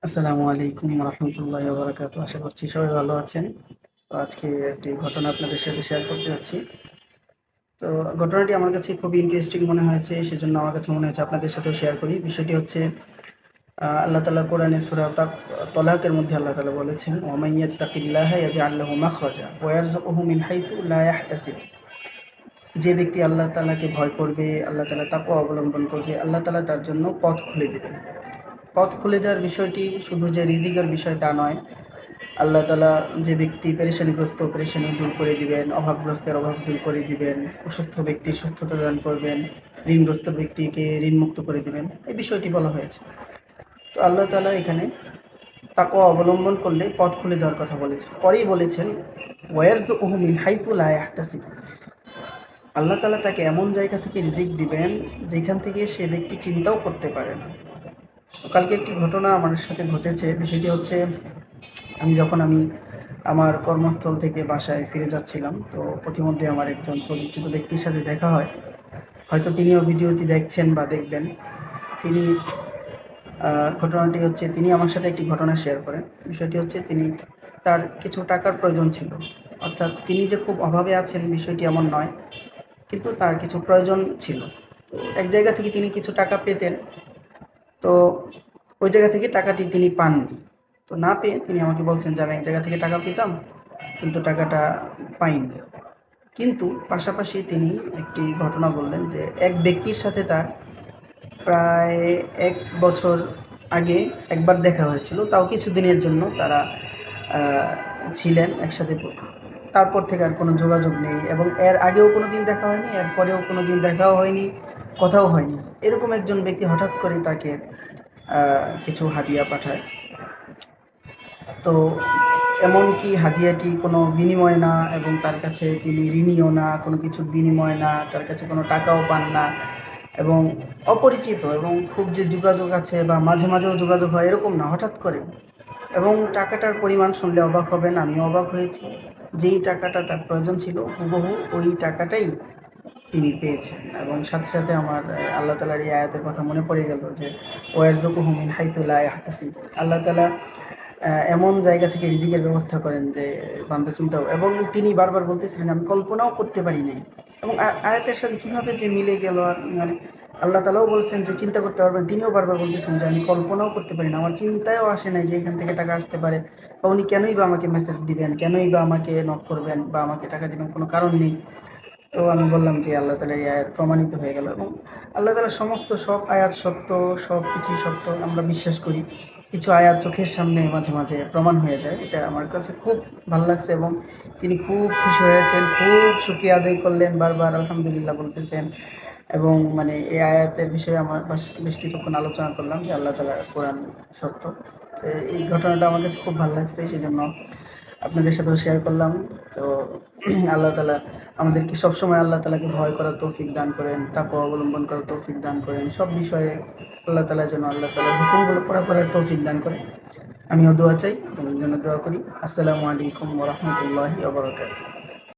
আসসালামু আলাইকুম রহমতুল্লাহি ওয়া বারাকাতুহু। আশা করছি সবাই ভালো আছেন। তো আজকে একটি ঘটনা আপনাদের সাথে শেয়ার করতে যাচ্ছি। তো ঘটনাটি আমার কাছে খুবই ইন্টারেস্টিং মনে হয়েছে, সেজন্য আমার কাছে মনে হয়েছে আপনাদের সাথেও শেয়ার করি। বিষয়টি হচ্ছে আল্লাহ তাআলা কোরআনে সূরা তলাকের মধ্যে আল্লাহ তাআলা বলেছেন, ওয়া মান ইয়াত্তাকিল্লাহা ইয়াজআল লাহু মাখরাজা ওয়া ইয়ারযুকহু মিন হাইথু লা ইয়াহতাসিব। যে ব্যক্তি আল্লাহ তাআলাকে ভয় করবে, আল্লাহ তাআলা তাকওয়া অবলম্বন করবে, আল্লাহ তাআলা তার জন্য পথ খুলে দিবেন। পথ খুলে দেওয়ার বিষয়টি শুধু যে রিজিকের বিষয় তা নয়। আল্লাহ তাআলা যে ব্যক্তি পেরেশানিগ্রস্ত পেরেশানি দূর করে দিবেন, অভাবগ্রস্তের অভাব দূর করে দিবেন, অসুস্থ ব্যক্তির সুস্থতা দান করবেন, ঋণগ্রস্ত ব্যক্তিকে ঋণমুক্ত করে দিবেন, এই বিষয়টি বলা হয়েছে। তো আল্লাহ তাআলা এখানে তাকওয়া অবলম্বন করলে পথ খুলে দেওয়ার কথা বলেছেন। পরেই বলেছেন, ওয়ারযুকহু মিন হাইথু লা ইয়াহতাসিব। আল্লাহ তাআলা তাকে এমন জায়গা থেকে রিজিক দিবেন যেখান থেকে সে ব্যক্তি চিন্তাও করতে পারে না। কালকে একটি ঘটনা আমার সাথে ঘটেছে। বিষয়টি হচ্ছে, আমি আমার কর্মস্থল থেকে বাসায় ফিরে যাচ্ছিলাম। তো পথিমধ্যে আমার একজন পরিচিত ব্যক্তির সাথে দেখা হয়। হয়তো তিনিও ভিডিওটি দেখছেন বা দেখবেন। তিনি ঘটনাটি হচ্ছে, তিনি আমার সাথে একটি ঘটনা শেয়ার করেন। বিষয়টি হচ্ছে, তার কিছু টাকার প্রয়োজন ছিল। অর্থাৎ তিনি যে খুব অভাবে আছেন বিষয়টি এমন নয়, কিন্তু তার কিছু প্রয়োজন ছিল। তো এক জায়গা থেকে তিনি কিছু টাকা পেতেন। তো ওই জায়গা থেকে টাকাটি তিনি পাননি। তো না পেয়ে তিনি আমাকে বলছেন যে, আমি এক জায়গা থেকে টাকা পেতাম, কিন্তু টাকাটা পাইনি। কিন্তু পাশাপাশি তিনি একটি ঘটনা বললেন যে, এক ব্যক্তির সাথে তার প্রায় ১ বছর আগে একবার দেখা হয়েছিল। তাও কিছুদিনের জন্য তারা আ ছিলেন একসাথে। তারপর থেকে আর কোনো যোগাযোগ নেই, এবং এর আগেও কোনোদিন দেখা হয়নি, এর পরেও কোনোদিন দেখাও হয়নি, কথাও হয়নি। এরকম একজন ব্যক্তি হঠাৎ করেই তাকে কিছু হাদিয়া পাঠায়। তো এমনকি হাদিয়াটি কোনো বিনিময় না, এবং তার কাছে তিনি ঋণীও না, কোনো কিছুর বিনিময় না, তার কাছে কোনো টাকাও পান না, এবং অপরিচিত, এবং খুব যে যোগাযোগ আছে বা মাঝে মাঝেও যোগাযোগ হয় এরকম না, হঠাৎ করে। এবং টাকাটার পরিমাণ শুনলে অবাক হবেন, আমিও অবাক হয়েছি। যেই টাকাটা তার প্রয়োজন ছিল হুবহু ওই টাকাটাই তিনি পেয়েছেন। এবং সাথে সাথে আমার আল্লাহ তাআলার এই আয়াতের কথা মনে পড়ে গেল যে, ওয়ারযুকহু মিন হাইথু লা ইয়াহতাসিব। আল্লাহ তাআলা এমন জায়গা থেকে রিজিকের ব্যবস্থা করেন যে বান্দা চিন্তাও, এবং তিনি বারবার বলতেছিলেন, আমি কল্পনাও করতে পারি নাই। এবং আয়াতের সাথে কীভাবে যে মিলে গেল, মানে আল্লাহ তাআলাও বলছেন যে চিন্তা করতে পারবেন, তিনিও বারবার বলতেছেন যে আমি কল্পনাও করতে পারি না, আমার চিন্তায়ও আসে নাই যে এখান থেকে টাকা আসতে পারে, বা উনি কেনই বা আমাকে মেসেজ দিবেন, কেনই বা আমাকে নক করবেন বা আমাকে টাকা দিবেন, কোনো কারণ নেই। তো আমি বললাম যে আল্লাহ তাআলার এই আয়াত প্রমাণিত হয়ে গেল, এবং আল্লাহ তাআলার সমস্ত সব আয়াত সত্য, সব কিছুই সত্য আমরা বিশ্বাস করি। কিছু আয়াত চোখের সামনে মাঝে মাঝে প্রমাণ হয়ে যায়, এটা আমার কাছে খুব ভালো লাগছে। এবং তিনি খুব খুশি হয়েছেন, খুব শুকরিয়া আদায় করলেন, বারবার আলহামদুলিল্লাহ বলতেছেন। এবং মানে এই আয়াতের বিষয়ে আমার বেশ কিছুক্ষণ আলোচনা করলাম যে আল্লাহ তাআলার কোরআন সত্য। তো এই ঘটনাটা আমার কাছে খুব ভালো লাগছে, সেজন্য আপনাদের সাথেও শেয়ার করলাম। তো আল্লাহ তাআলা আমাদেরকে সবসময় আল্লাহ তাআলাকে ভয় করার তৌফিক দান করেন, তাকওয়া অবলম্বন করার তৌফিক দান করেন। সব বিষয়ে আল্লাহ তাআলা যেন আল্লাহ তাআলার হুকুমগুলো পুরা করার তৌফিক দান করেন। আমিও দোয়া চাই, আপনাদের জন্য দোয়া করি। আসসালামু আলাইকুম ওয়া রাহমাতুল্লাহি ওয়া বারাকাতুহু।